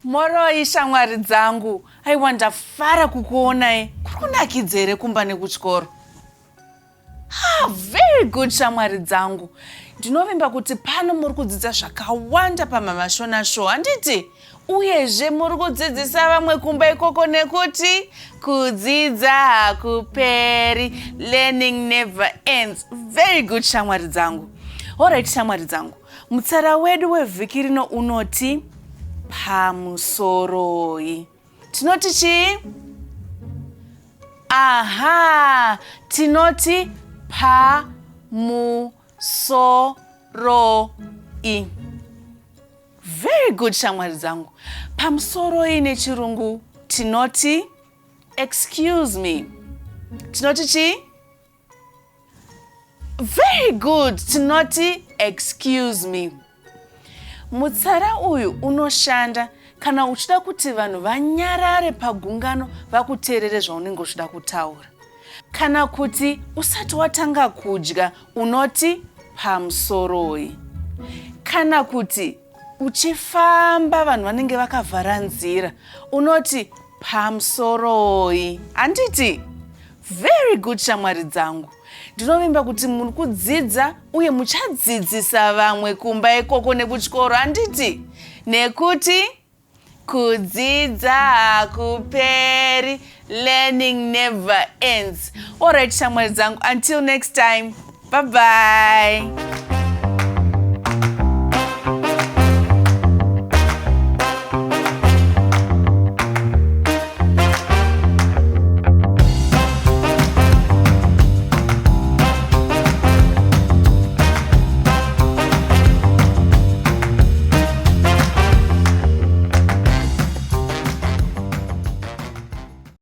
Moroi shamwari dzangu. Aiwa ndafara kukuonai. Kuri kunakidza here kumba nekuchikoro? Very good shamwari dzangu. Ndinovimba kuti pano muri kudzidza zvakawanda paMhamha Shona show, handiti? Uyezve muri kudzidzisa vamwe kumba ikoko nekuti kudzidza hakuperi, learning never ends. Very good shamwari dzangu. Alright shamwari dzangu. Mutsara wedu wevhiki rino unoti Pamisoroi. Tinoti chi? Aha, tinoti Pamisoroi. Very good shamwari dzangu. Pamisoroi nechirungu tinoti excuse me. Tinoti chi? Very good, tinoti excuse me. Mutsara uyu unoshanda kana uchida kuti vanhu vanyarare pagungano vakuteerere zvaunenge uchida kutaura. Kana kuti usati watanga kudya unoti Pamisoroi. Kana kuti uchifamba vanhu vanenge vakavhara nzira unoti Pamisoroi. Handiti? Very good shamwari dzangu. Ndinovimba kuti muri kudzidza uye muchadzidzisa vamwe kumba ikoko nekuchikoro, handiti? Nekuti kudzidza hakuperi, learning never ends. Alright shamwari dzangu, until next time. Bye bye.